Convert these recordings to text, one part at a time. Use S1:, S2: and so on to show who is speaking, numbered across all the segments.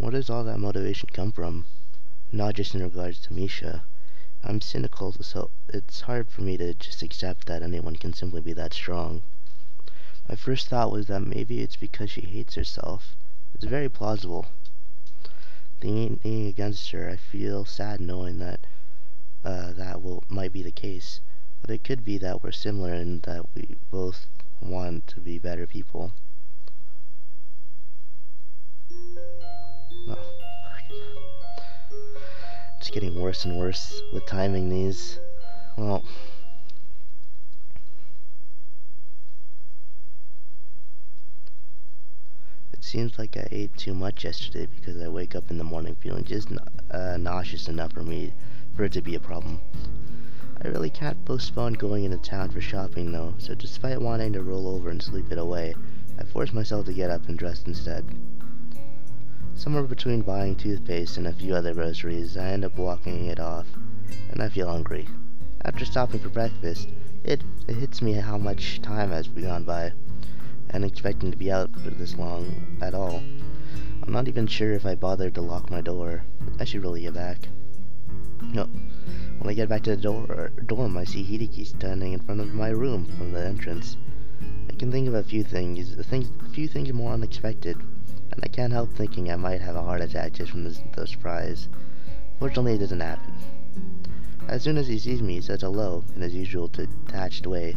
S1: Where does all that motivation come from? Not just in regards to Misha. I'm cynical, so it's hard for me to just accept that anyone can simply be that strong. My first thought was that maybe it's because she hates herself. It's very plausible. Thinking against her, I feel sad knowing that might be the case. But it could be that we're similar in that we both want to be better people. Oh, it's getting worse and worse with timing these. Well, it seems like I ate too much yesterday because I wake up in the morning feeling just nauseous enough for it to be a problem. I really can't postpone going into town for shopping though, so despite wanting to roll over and sleep it away, I force myself to get up and dress instead. Somewhere between buying toothpaste and a few other groceries, I end up walking it off, and I feel hungry. After stopping for breakfast, it hits me how much time has gone by. I hadn't expected to be out for this long at all. I'm not even sure if I bothered to lock my door. I should really get back. No. When I get back to the dorm, I see Hideki standing in front of my room from the entrance. I can think of a few things more unexpected, and I can't help thinking I might have a heart attack just from the surprise. Fortunately, it doesn't happen. As soon as he sees me, he says hello in his usual detached way.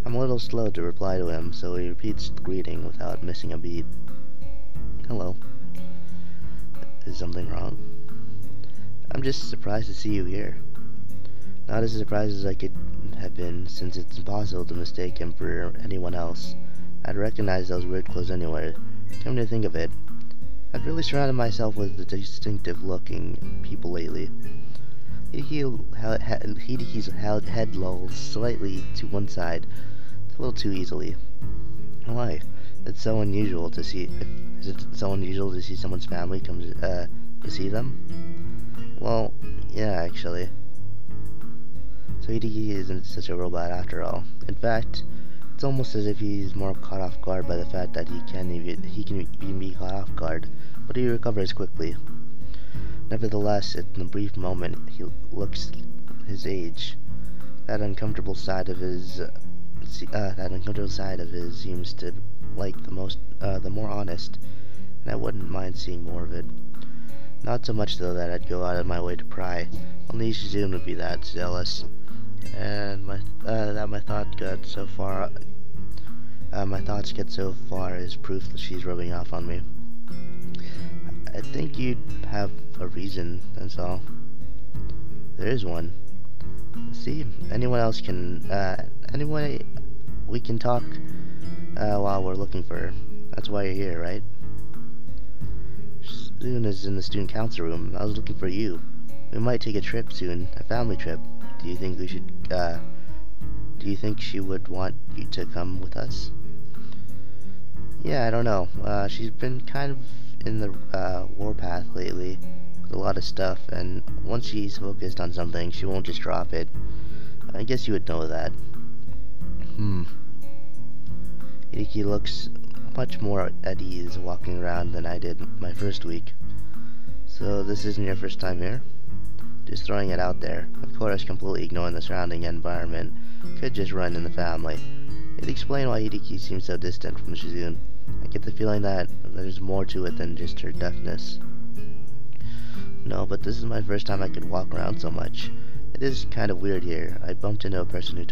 S1: I'm a little slow to reply to him, so he repeats the greeting without missing a beat. Hello. Is something wrong? I'm just surprised to see you here. Not as surprised as I could have been, since it's impossible to mistake him for anyone else. I'd recognize those weird clothes anywhere. Come to think of it, I've really surrounded myself with the distinctive-looking people lately. Hideki's head lolls slightly to one side, a little too easily. Why? It's so unusual to see. Is it so unusual to see someone's family come to see them? Well, yeah, actually. So Hideki isn't such a robot after all. In fact, it's almost as if he's more caught off guard by the fact that he can even be caught off guard, but he recovers quickly. Nevertheless, in the brief moment he looks his age, that uncomfortable side of his seems to like the more honest, and I wouldn't mind seeing more of it. Not so much though that I'd go out of my way to pry. Only Shizune would be that jealous, and my thoughts get so far as proof that she's rubbing off on me. I think you'd have a reason, that's all. There is one. See, anyway, we can talk while we're looking for her. That's why you're here, right? Shizune is in the student council room. I was looking for you. We might take a trip soon, a family trip. Do you think she would want you to come with us? Yeah, I don't know. She's been kind of in the warpath lately with a lot of stuff, and once she's focused on something, she won't just drop it. I guess you would know that. Hideki looks much more at ease walking around than I did my first week. So this isn't your first time here? Just throwing it out there. Of course, completely ignoring the surrounding environment. Could just run in the family. It'd explain why Hideki seems so distant from Shizune. I get the feeling that there's more to it than just her deafness. No, but this is my first time I could walk around so much. It is kind of weird here. I bumped into a person who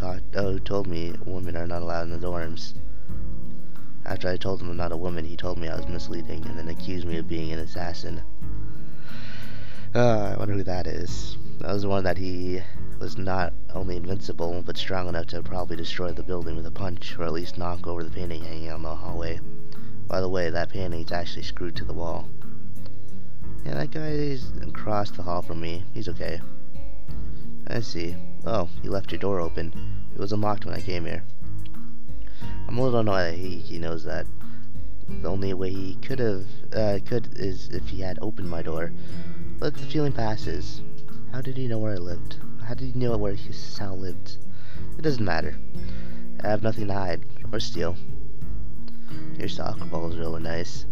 S1: told me women are not allowed in the dorms. After I told him I'm not a woman, he told me I was misleading, and then accused me of being an assassin. I wonder who that is. That was the one that he was not only invincible, but strong enough to probably destroy the building with a punch, or at least knock over the painting hanging on the hallway. By the way, that painting is actually screwed to the wall. Yeah, that guy is across the hall from me. He's okay. I see. Oh, you left your door open. It was unlocked when I came here. I'm a little annoyed that he knows that. The only way he could is if he had opened my door. But the feeling passes. How did he know where I lived? How did he know where Sal lived? It doesn't matter. I have nothing to hide or steal. Your soccer ball is really nice.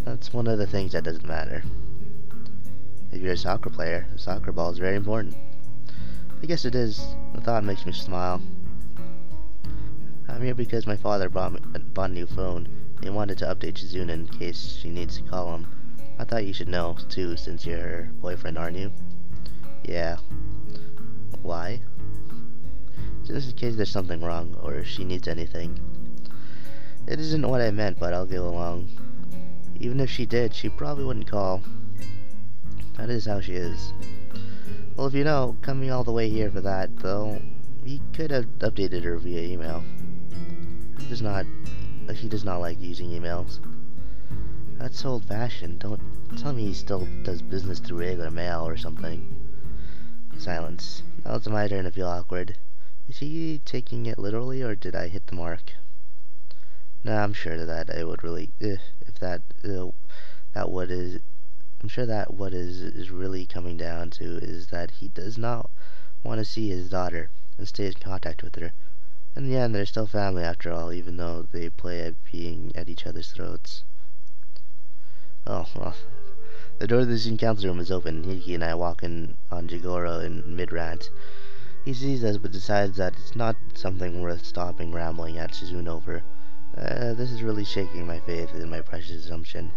S1: That's one of the things that doesn't matter. If you're a soccer player, a soccer ball is very important. I guess it is. The thought makes me smile. I'm here because my father bought a new phone. He wanted to update Shizuna in case she needs to call him. I thought you should know, too, since you're her boyfriend, aren't you? Yeah. Why? Just in case there's something wrong, or she needs anything. It isn't what I meant, but I'll go along. Even if she did, she probably wouldn't call. That is how she is. Well, if you know, coming all the way here for that, though, he could have updated her via email. He does not like using emails. That's old-fashioned. Don't tell me he still does business through regular mail or something. Silence. Now it's my turn to feel awkward. Is he taking it literally, or did I hit the mark? Nah, I'm sure that I would really, I'm sure that what is really coming down to is that he does not want to see his daughter and stay in contact with her. In the end, they're still family after all, even though they play at being at each other's throats. Oh, well. The door to the student council room is open. Hiki and I walk in on Jigoro in mid-rant. He sees us but decides that it's not something worth stopping rambling at Shizune over. This is really shaking my faith in my precious assumption.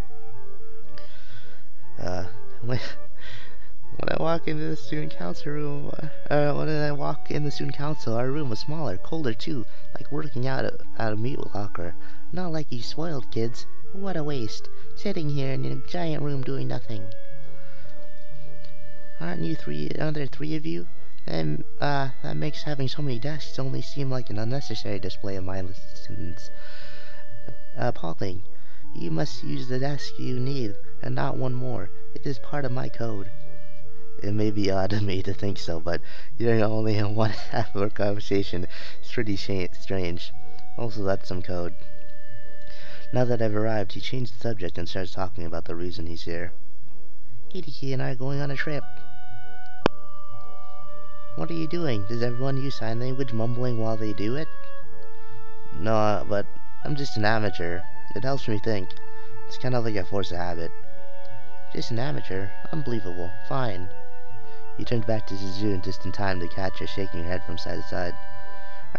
S1: When I walk into the student council room, our room was smaller, colder too, like working out a meat locker. Not like you spoiled kids. What a waste, sitting here in a giant room doing nothing. Aren't there three of you? Then, that makes having so many desks only seem like an unnecessary display of mindlessness. Appalling. You must use the desk you need, and not one more. It is part of my code. It may be odd of me to think so, but hearing only in one half of our conversation is pretty strange. Also, that's some code. Now that I've arrived, he changed the subject and starts talking about the reason he's here. Hideki and I are going on a trip. What are you doing? Does everyone use sign language mumbling while they do it? No, but I'm just an amateur. It helps me think. It's kind of like a force of habit. Just an amateur? Unbelievable. Fine. He turned back to Shizune just in time to catch her shaking her head from side to side.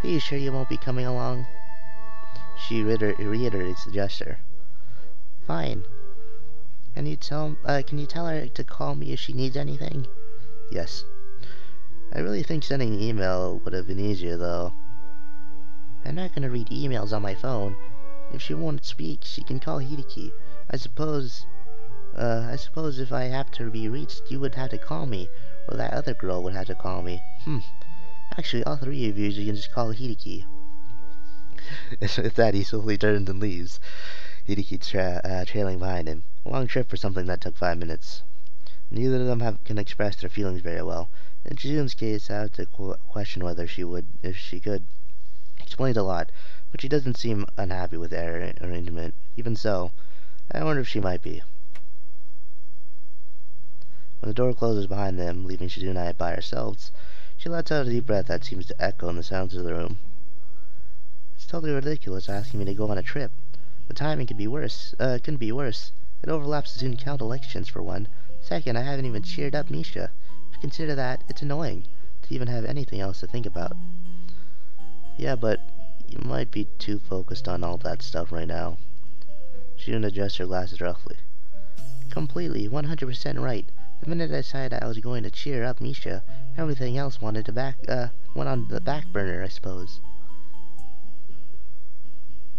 S1: Are you sure you won't be coming along? She reiterates the gesture. Fine. Can you tell her to call me if she needs anything? Yes. I really think sending an email would have been easier, though. I'm not going to read emails on my phone. If she won't speak, she can call Hideki. I suppose if I have to be reached, you would have to call me, or that other girl would have to call me. Actually, all three of you can just call Hideki. With that, he slowly turns and leaves, Hideki trailing behind him. A long trip for something that took 5 minutes. Neither of them can express their feelings very well. In Shizune's case, I have to question whether if she could. Explains a lot, but she doesn't seem unhappy with their arrangement. Even so, I wonder if she might be. When the door closes behind them, leaving Shizune and I by ourselves, she lets out a deep breath that seems to echo in the sounds of the room. It's totally ridiculous asking me to go on a trip. The timing couldn't be worse. It overlaps the student count elections, for one. Second, I haven't even cheered up Misha. If you consider that, it's annoying to even have anything else to think about. Yeah, but you might be too focused on all that stuff right now. Shizune adjusts her glasses roughly. Completely, 100% right. The minute I decided I was going to cheer up Misha, everything else went on the back burner, I suppose.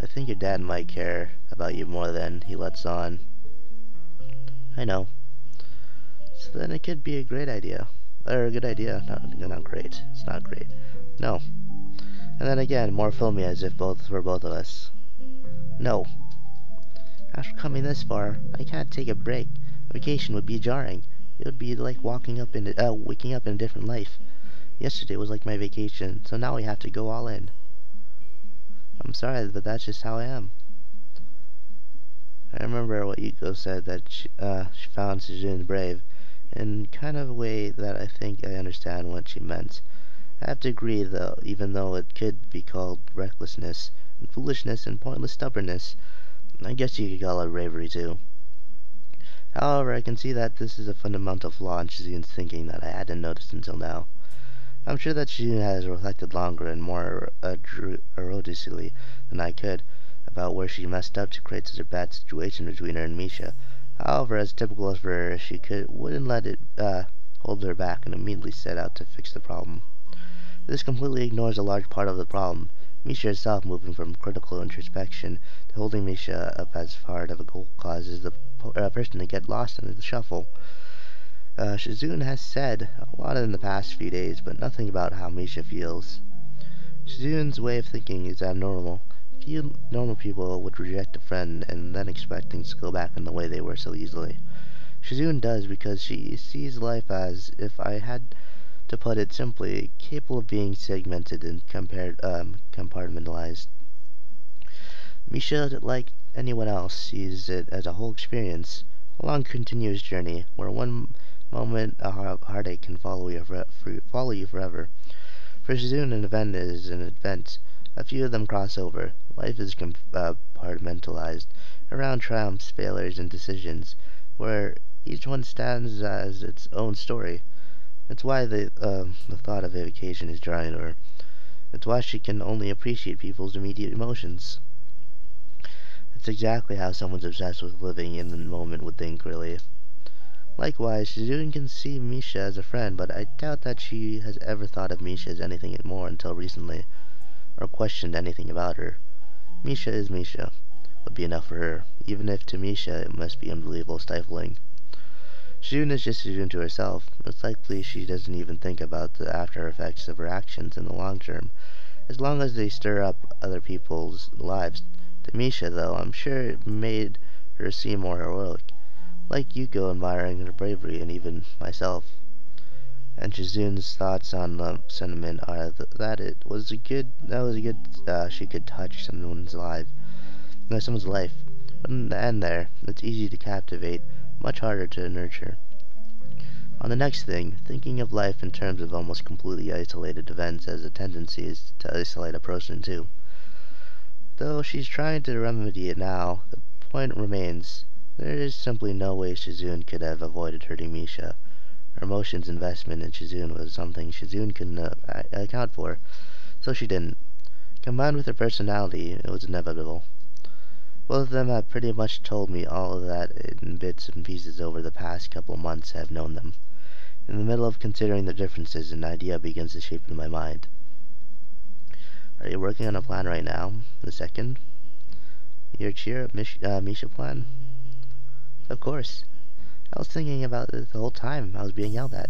S1: I think your dad might care about you more than he lets on. I know. So then it could be a great idea. Or a good idea. Not great. It's not great. No. And then again, more filmy as if for both of us. No. After coming this far, I can't take a break. A vacation would be jarring. It would be like waking up in a different life. Yesterday was like my vacation, so now we have to go all in. I'm sorry, but that's just how I am. I remember what Yuko said, that she found Shizune brave, in kind of a way that I think I understand what she meant. I have to agree, though, even though it could be called recklessness, and foolishness, and pointless stubbornness, I guess you could call it bravery, too. However, I can see that this is a fundamental flaw in Shizune's thinking that I hadn't noticed until now. I'm sure that Shizune has reflected longer and more eruditely than I could about where she messed up to create such a bad situation between her and Misha. However, as typical of her, she wouldn't let it hold her back and immediately set out to fix the problem. This completely ignores a large part of the problem. Misha herself moving from critical introspection to holding Misha up as part of a goal causes the person to get lost in the shuffle. Shizune has said a lot in the past few days, but nothing about how Misha feels. Shizune's way of thinking is abnormal. Few normal people would reject a friend and then expect things to go back in the way they were so easily. Shizune does because she sees life as, if I had to put it simply, capable of being segmented and compartmentalized. Misha, like anyone else, sees it as a whole experience, a long continuous journey, where one moment of heartache can follow you forever. For Shizune, an event is an event. A few of them cross over. Life is compartmentalized around triumphs, failures, and decisions, where each one stands as its own story. It's why the thought of a vacation is jarring to her. It's why she can only appreciate people's immediate emotions. It's exactly how someone's obsessed with living in the moment would think, really. Likewise, Shizune can see Misha as a friend, but I doubt that she has ever thought of Misha as anything more until recently, or questioned anything about her. Misha is Misha, would be enough for her, even if to Misha it must be unbelievable stifling. Shizune is just Shizune to herself. It's likely she doesn't even think about the after effects of her actions in the long term, as long as they stir up other people's lives. To Misha, though, I'm sure it made her seem more heroic, like Yuko admiring her bravery, and even myself. And Shizune's thoughts on the sentiment are that it was a good, she could touch someone's life. No, someone's life. But in the end there, it's easy to captivate, much harder to nurture. On the next thing, thinking of life in terms of almost completely isolated events has a tendency to isolate a person too. Though she's trying to remedy it now, the point remains. There is simply no way Shizune could have avoided hurting Misha. Her emotions investment in Shizune was something Shizune couldn't account for, so she didn't. Combined with her personality, it was inevitable. Both of them have pretty much told me all of that in bits and pieces over the past couple months I have known them. In the middle of considering the differences, an idea begins to shape in my mind. Are you working on a plan right now? The second? Your cheer up Misha plan? Of course. I was thinking about it the whole time I was being yelled at.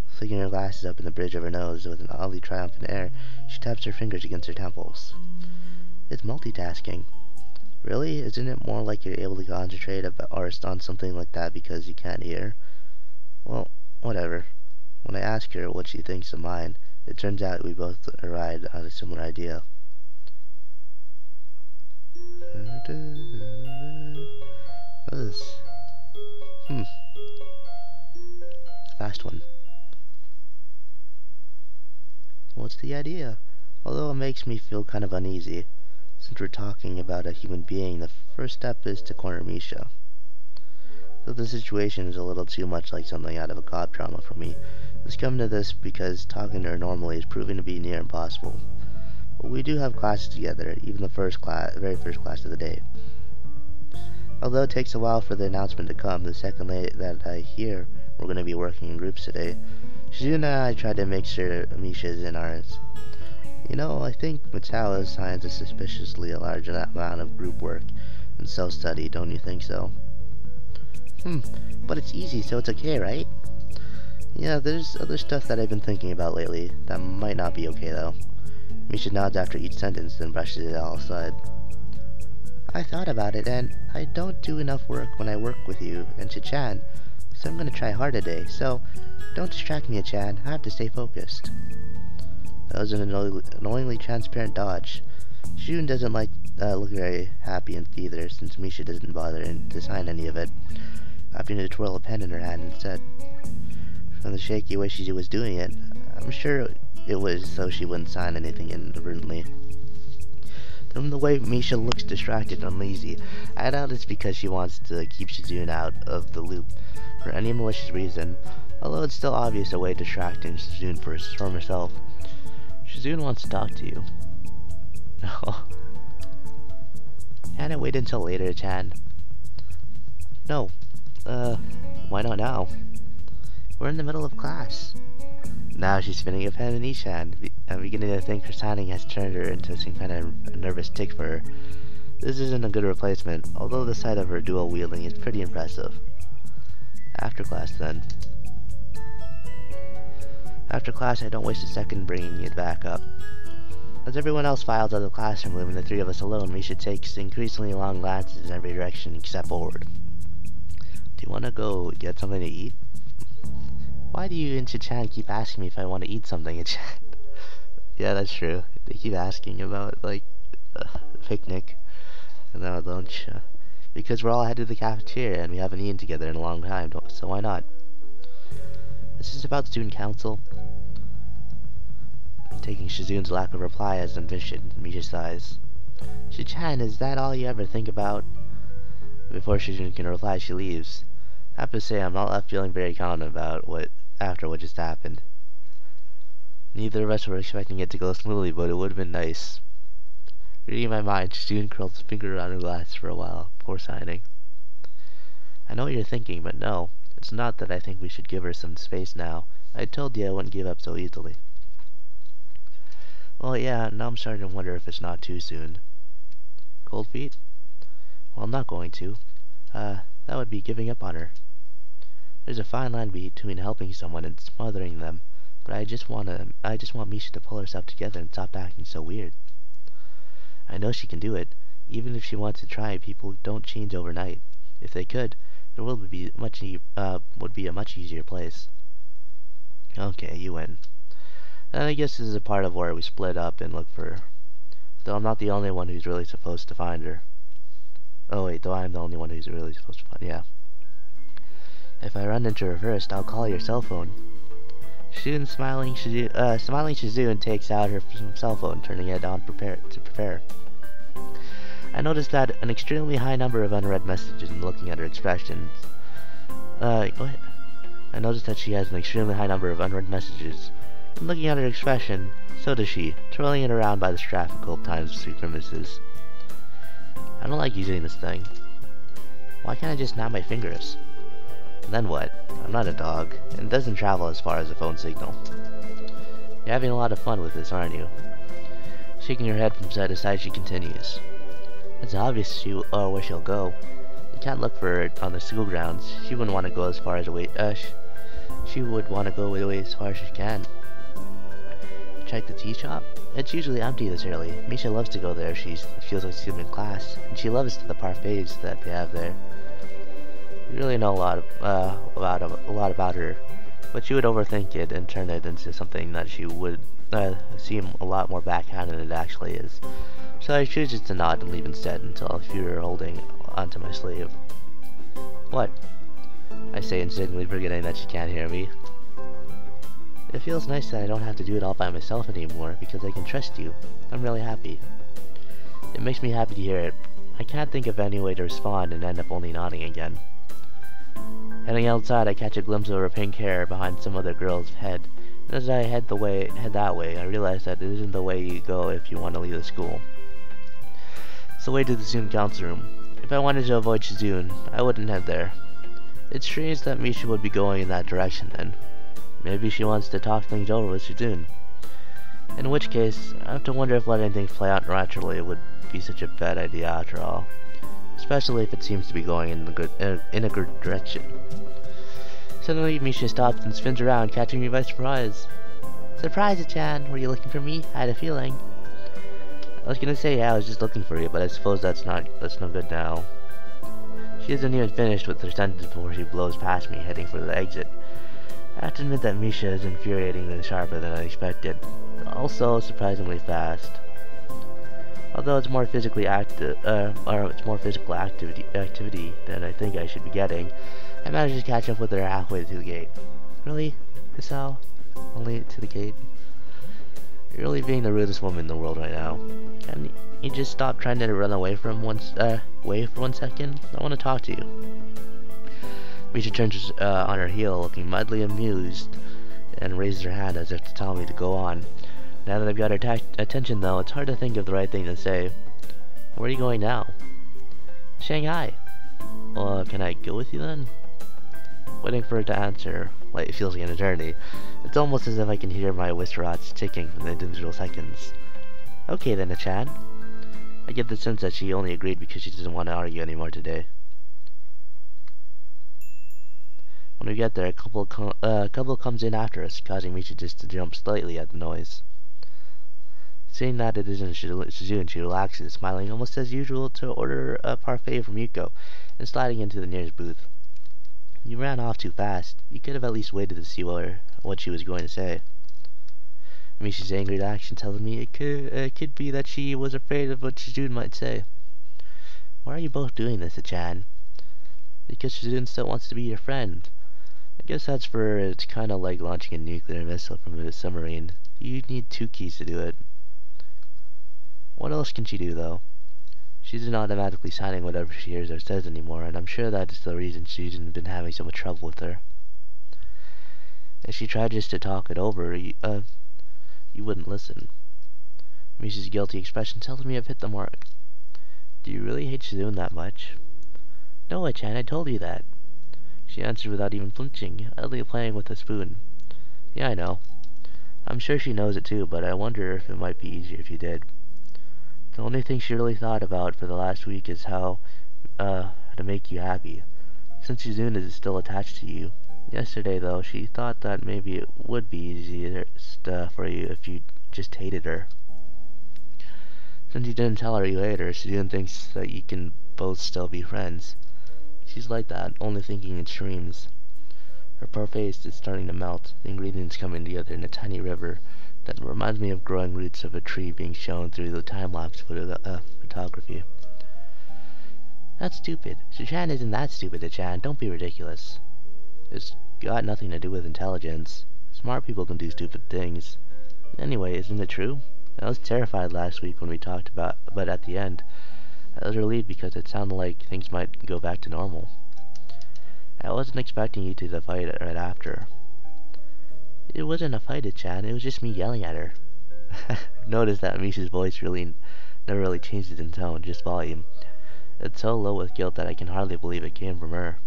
S1: Flicking her glasses up in the bridge of her nose with an oddly triumphant air, she taps her fingers against her temples. It's multitasking. Really? Isn't it more like you're able to concentrate on something like that because you can't hear? Well, whatever. When I ask her what she thinks of mine, it turns out we both arrived at a similar idea. What is this? Fast one. What's the idea? Although it makes me feel kind of uneasy. Since we're talking about a human being, the first step is to corner Misha. Though the situation is a little too much like something out of a cop drama for me, it's come to this because talking to her normally is proving to be near impossible. But we do have classes together, even the very first class of the day. Although it takes a while for the announcement to come, the second that I hear we're going to be working in groups today, Shizune and I try to make sure Misha is in ours. You know, I think Matao assigns a suspiciously large amount of group work and self-study, don't you think so? But it's easy, so it's okay, right? Yeah, there's other stuff that I've been thinking about lately that might not be okay, though. Misha nods after each sentence, then brushes it all aside. I thought about it, and I don't do enough work when I work with you and Chichan, so I'm gonna try hard today, so don't distract me, Chan. I have to stay focused. That was an annoyingly transparent dodge. Shun doesn't look very happy either, since Misha doesn't bother to sign any of it, opting to twirl a pen in her hand instead. From the shaky way she was doing it, I'm sure it was so she wouldn't sign anything inadvertently. From the way Misha looks distracted and uneasy, I doubt it's because she wants to keep Shizune out of the loop for any malicious reason, although it's still obvious a way distracting Shizune from herself. Shizune wants to talk to you. Can I wait until later, Chan? No. Why not now? We're in the middle of class. Now she's spinning a pen in each hand. I'm beginning to think her signing has turned her into some kind of nervous tick for her. This isn't a good replacement, although the sight of her dual wielding is pretty impressive. After class, then. After class, I don't waste a second bringing it back up. As everyone else files out of the classroom, leaving the three of us alone, Misha takes increasingly long glances in every direction except forward. Do you want to go get something to eat? Why do you and Chichan keep asking me if I want to eat something in chat? Yeah, that's true. They keep asking about, like, picnic and our lunch. Because we're all headed to the cafeteria and we haven't eaten together in a long time, so why not? This is about student council. Taking Shizune's lack of reply as envisioned, Misha sighs. Chichan, is that all you ever think about? Before Shizune can reply, she leaves. I have to say, I'm not left feeling very confident about after what just happened. Neither of us were expecting it to go smoothly, but it would have been nice. Reading my mind, Shizune curled his finger around her glass for a while before signing. I know what you're thinking, but no. It's not that I think we should give her some space now. I told you I wouldn't give up so easily. Well, yeah, now I'm starting to wonder if it's not too soon. Cold feet? Well, I'm not going to. That would be giving up on her. There's a fine line between helping someone and smothering them, but I just want Misha to pull herself together and stop acting so weird. I know she can do it. Even if she wants to try, people don't change overnight. If they could, the world would be a much easier place. Okay, you win. And I guess this is a part of where we split up and look for her. Though I'm not the only one who's really supposed to find her. Oh wait, though I'm the only one who's really supposed to find her. Yeah. If I run into her first, I'll call your cell phone. Smiling Shizune takes out her cell phone, turning it on to prepare. I noticed that an extremely high number of unread messages and looking at her expressions. Go ahead. I noticed that she has an extremely high number of unread messages. And looking at her expression, so does she, twirling it around by the strap a couple times through grimaces. I don't like using this thing. Why can't I just snap my fingers? Then what? I'm not a dog, and it doesn't travel as far as a phone signal. You're having a lot of fun with this, aren't you? Shaking her head from side to side, she continues. It's obvious where she'll go. You can't look for her on the school grounds. She wouldn't want to go as far as she would want to go away as far as she can. Check the tea shop? It's usually empty this early. Misha loves to go there if she feels like she's in class, and she loves the parfaits that they have there. You really know a lot about her, but she would overthink it and turn it into something that she would seem a lot more backhanded than it actually is. So I choose just to nod and leave instead until I feel her holding onto my sleeve. What? I say, instantly forgetting that she can't hear me. It feels nice that I don't have to do it all by myself anymore, because I can trust you. I'm really happy. It makes me happy to hear it. I can't think of any way to respond and end up only nodding again. Heading outside, I catch a glimpse of her pink hair behind some other girl's head. And as I head that way, I realize that it isn't the way you go if you want to leave the school. It's the way to the student council room. If I wanted to avoid Shizune, I wouldn't head there. It's strange that Misha would be going in that direction then. Maybe she wants to talk things over with Shizune. In which case, I have to wonder if letting things play out naturally would be such a bad idea after all. Especially if it seems to be going in a good direction. Suddenly, Misha stops and spins around, catching me by surprise. Surprise-a-chan, were you looking for me? I had a feeling. I was gonna say, yeah, I was just looking for you, but I suppose that's no good now. She isn't even finished with her sentence before she blows past me, heading for the exit. I have to admit that Misha is infuriatingly sharper than I expected, also surprisingly fast. Although it's more physically active, it's more physical activity than I think I should be getting, I managed to catch up with her halfway to the gate. Really? This how? Only to the gate? You're really being the rudest woman in the world right now. Can you just stop trying to run away from away for 1 second? I want to talk to you. Misha turns on her heel, looking mildly amused, and raises her hand as if to tell me to go on. Now that I've got her attention, though, it's hard to think of the right thing to say. Where are you going now? Shanghai. Well, can I go with you then? Waiting for her to answer, like it feels like an eternity. It's almost as if I can hear my wristwatch ticking from the individual seconds. Okay then, Achan. I get the sense that she only agreed because she doesn't want to argue anymore today. When we get there, a couple comes in after us, causing Misha just to jump slightly at the noise. Seeing that it isn't Shoujo, she relaxes, smiling almost as usual to order a parfait from Yuko, and sliding into the nearest booth. You ran off too fast. You could have at least waited to see what she was going to say. Misha's angry reaction tells me it could be that she was afraid of what Shoujo might say. Why are you both doing this, Achan? Because Shoujo still wants to be your friend. I guess that's for it's kind of like launching a nuclear missile from a submarine. You need 2 keys to do it. What else can she do, though? She isn't automatically signing whatever she hears or says anymore, and I'm sure that is the reason she's been having so much trouble with her. If she tried just to talk it over, you wouldn't listen. Misha's guilty expression tells me I've hit the mark. Do you really hate Shizune that much? No, Achan, I told you that. She answered without even flinching, idly playing with a spoon. Yeah, I know. I'm sure she knows it too, but I wonder if it might be easier if you did. The only thing she really thought about for the last week is how to make you happy, since Shizune is still attached to you. Yesterday, though, she thought that maybe it would be easier for you if you just hated her. Since you didn't tell her you hate her, Shizune thinks that you can both still be friends. She's like that, only thinking in streams. Her poor face is starting to melt, the ingredients coming together in a tiny river that reminds me of growing roots of a tree being shown through the time-lapse photography. That's stupid. Achan isn't that stupid, Achan. Don't be ridiculous. It's got nothing to do with intelligence. Smart people can do stupid things. Anyway, isn't it true? I was terrified last week when we talked but at the end, I was relieved because it sounded like things might go back to normal. I wasn't expecting you two to fight right after. It wasn't a fight, Achan. It was just me yelling at her. Notice that Misha's voice never really changed in tone, just volume. It's so low with guilt that I can hardly believe it came from her.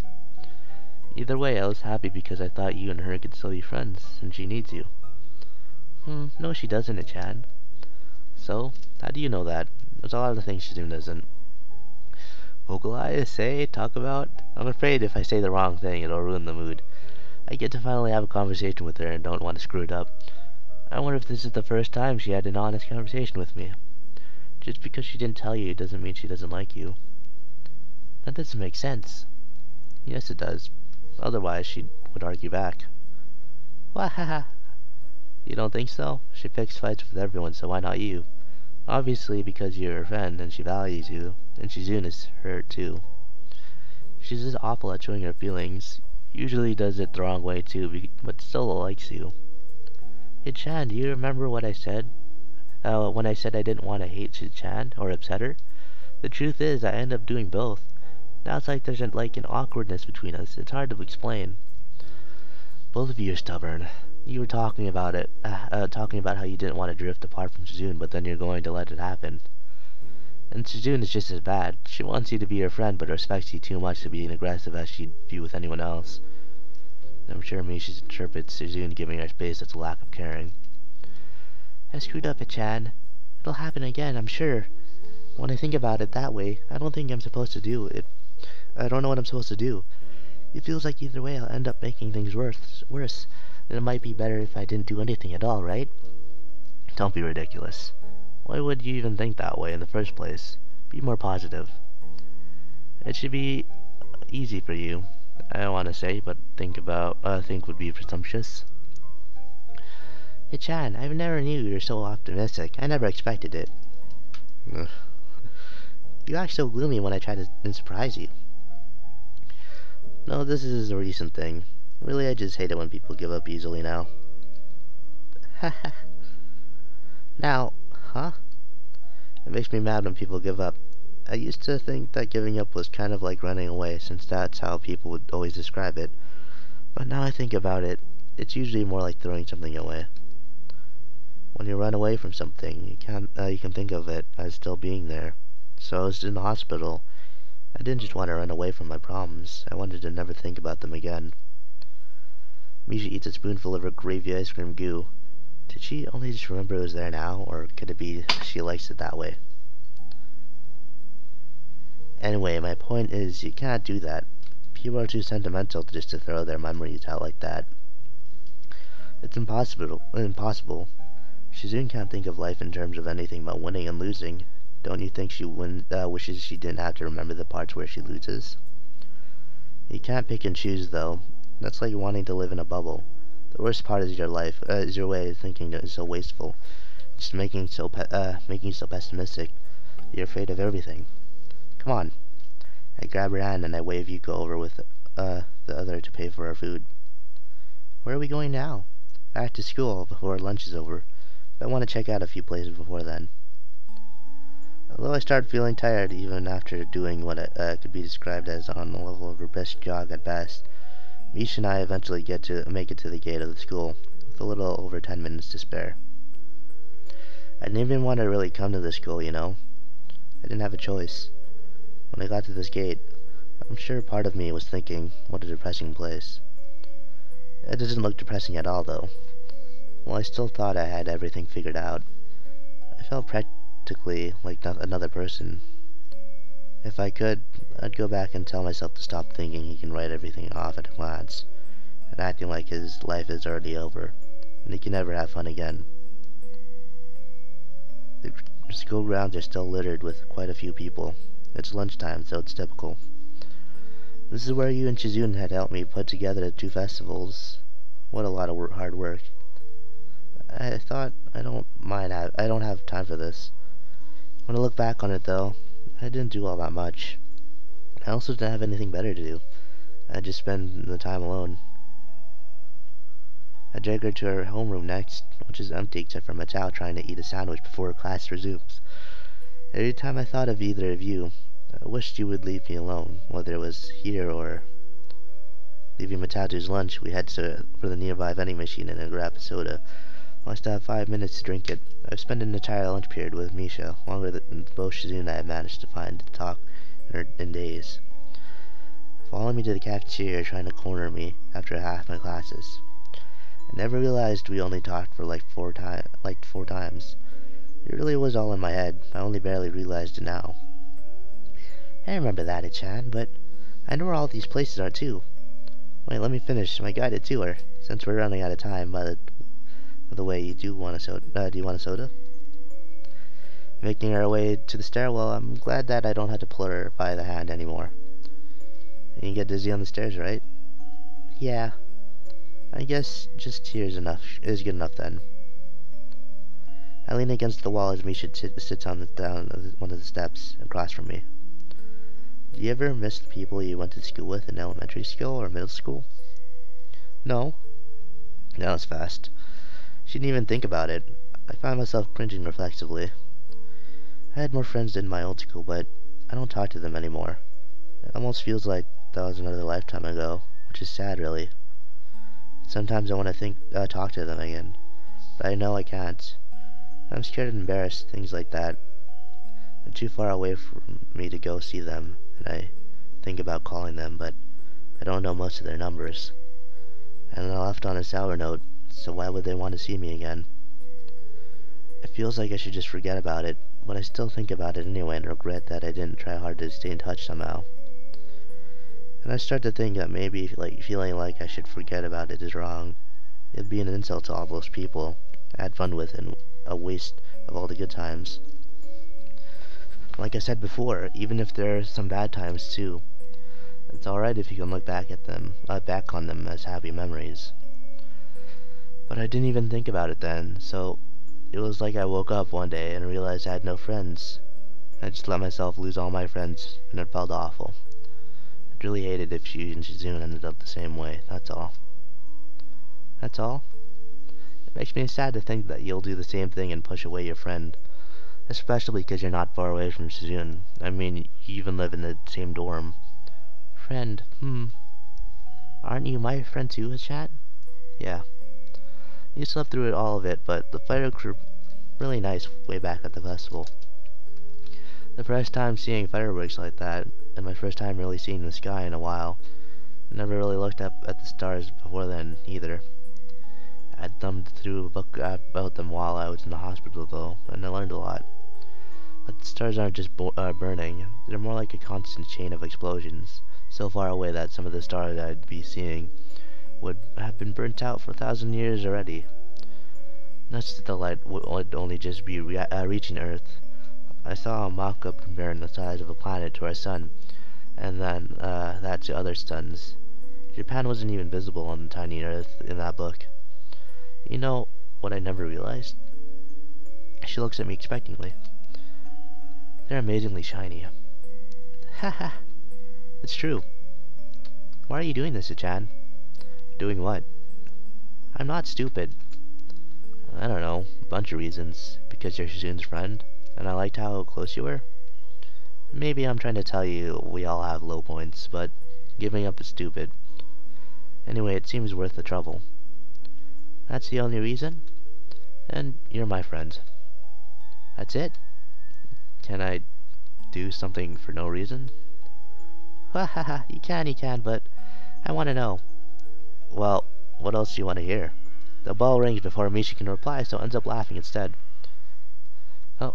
S1: Either way, I was happy because I thought you and her could still be friends, and she needs you. No she doesn't, Achan. So, how do you know that? There's a lot of things Shizune doesn't. Vocalize, say, talk about? I'm afraid if I say the wrong thing, it'll ruin the mood. I get to finally have a conversation with her and don't want to screw it up. I wonder if this is the first time she had an honest conversation with me. Just because she didn't tell you doesn't mean she doesn't like you. That doesn't make sense. Yes, it does. Otherwise, she would argue back. Wahaha. You don't think so? She picks fights with everyone, so why not you? Obviously because you're her friend and she values you, and Shizune is hurt too. She's just awful at showing her feelings. Usually does it the wrong way too, but still likes you. Hey Chan, do you remember what I said? When I said I didn't want to hate Chan or upset her? The truth is, I end up doing both. Now it's like there's an awkwardness between us. It's hard to explain. Both of you are stubborn. You were talking about how you didn't want to drift apart from Shizune, but then you're going to let it happen. And Shizune is just as bad. She wants you to be her friend, but respects you too much to be aggressive as she'd be with anyone else. I'm sure Misha interprets Shizune giving her space as a lack of caring. I screwed up, Achan. It'll happen again, I'm sure. When I think about it that way, I don't think I'm supposed to do it. I don't know what I'm supposed to do. It feels like either way I'll end up making things worse. And it might be better if I didn't do anything at all, right? Don't be ridiculous. Why would you even think that way in the first place? Be more positive. It should be easy for you. I don't want to say, but think would be presumptuous. Hey Chan, I never knew you were so optimistic. I never expected it. You act so gloomy when I try to surprise you. No, this is a recent thing. Really, I just hate it when people give up easily now. Now, huh? It makes me mad when people give up. I used to think that giving up was kind of like running away, since that's how people would always describe it. But now I think about it, it's usually more like throwing something away. When you run away from something, you can think of it as still being there. So I was in the hospital. I didn't just want to run away from my problems. I wanted to never think about them again. Misha eats a spoonful of her gravy ice cream goo. Did she only just remember it was there now, or could it be she likes it that way? Anyway, my point is, you can't do that. People are too sentimental just to throw their memories out like that. It's impossible. Shizune can't think of life in terms of anything but winning and losing. Don't you think she wishes she didn't have to remember the parts where she loses? You can't pick and choose, though. That's like wanting to live in a bubble. The worst part is your way of thinking is so wasteful. Just making you so pessimistic. You're afraid of everything. Come on. I grab her hand and I wave Yuko over with the other to pay for our food. Where are we going now? Back to school before lunch is over. But I want to check out a few places before then. Although I start feeling tired even after doing what could be described as on the level of a brisk jog at best, Misha and I eventually make it to the gate of the school, with a little over 10 minutes to spare. I didn't even want to really come to the school, you know. I didn't have a choice. When I got to this gate, I'm sure part of me was thinking, what a depressing place. It doesn't look depressing at all, though. Well, I still thought I had everything figured out. I felt practically like another person. If I could, I'd go back and tell myself to stop thinking he can write everything off at a glance, and acting like his life is already over, and he can never have fun again. The school grounds are still littered with quite a few people. It's lunchtime, so it's typical. This is where you and Shizune had helped me put together the 2 festivals. What a lot of hard work. I thought I don't have time for this. When I look back on it, though, I didn't do all that much. I also didn't have anything better to do. I just spend the time alone. I drag her to her homeroom next, which is empty except for Matao trying to eat a sandwich before class resumes. Every time I thought of either of you, I wished you would leave me alone, whether it was here or leaving Matao to his lunch. We head for the nearby vending machine and grab a soda. I still have 5 minutes to drink it. I've spent an entire lunch period with Misha, longer than both Shizune and I have managed to find to talk in days. Following me to the cafeteria, trying to corner me after half my classes. I never realized we only talked for like four times. It really was all in my head. I only barely realized it now. I remember that, Ichan, but I know where all these places are too. Wait, let me finish my guided tour, since we're running out of time. By the way, you do want a soda? Do you want a soda? Making our way to the stairwell, I'm glad that I don't have to pull her by the hand anymore. You get dizzy on the stairs, right? Yeah. I guess just here is good enough then. I lean against the wall as Misha sits on one of the steps across from me. Do you ever miss the people you went to school with in elementary school or middle school? No. That was fast. She didn't even think about it. I found myself cringing reflexively. I had more friends in my old school, but I don't talk to them anymore. It almost feels like that was another lifetime ago, which is sad, really. Sometimes I want to talk to them again, but I know I can't. I'm scared and embarrassed, things like that. They're too far away from me to go see them, and I think about calling them, but I don't know most of their numbers. And I left on a sour note, so why would they want to see me again? It feels like I should just forget about it, but I still think about it anyway and regret that I didn't try hard to stay in touch somehow. And I start to think that maybe feeling like I should forget about it is wrong. It'd be an insult to all those people I had fun with and a waste of all the good times. Like I said before, even if there are some bad times too, it's alright if you can look back on them as happy memories. But I didn't even think about it then, so it was like I woke up one day and realized I had no friends. I just let myself lose all my friends, and it felt awful. I'd really hate it if she and Shizune ended up the same way, that's all. That's all? Makes me sad to think that you'll do the same thing and push away your friend. Especially because you're not far away from Suzune. I mean, you even live in the same dorm. Friend, Aren't you my friend too, chat? Yeah. You slept through all of it, but the fireworks were really nice way back at the festival. The first time seeing fireworks like that, and my first time really seeing the sky in a while. Never really looked up at the stars before then, either. I thumbed through a book about them while I was in the hospital, though, and I learned a lot. But the stars aren't just burning, they're more like a constant chain of explosions, so far away that some of the stars I'd be seeing would have been burnt out for 1,000 years already. Notice that the light would only just be reaching Earth. I saw a mock-up comparing the size of a planet to our sun, and then that to other suns. Japan wasn't even visible on the tiny Earth in that book. You know what I never realized? She looks at me expectantly. They're amazingly shiny. Haha, it's true. Why are you doing this, Chan? Doing what? I'm not stupid. I don't know, a bunch of reasons. Because you're Suzune's friend, and I liked how close you were. Maybe I'm trying to tell you we all have low points, but giving up is stupid. Anyway, it seems worth the trouble. That's the only reason? And you're my friend. That's it? Can I do something for no reason? Ha ha ha, you can, but I want to know. Well, what else do you want to hear? The bell rings before Mishi can reply, so ends up laughing instead. Oh.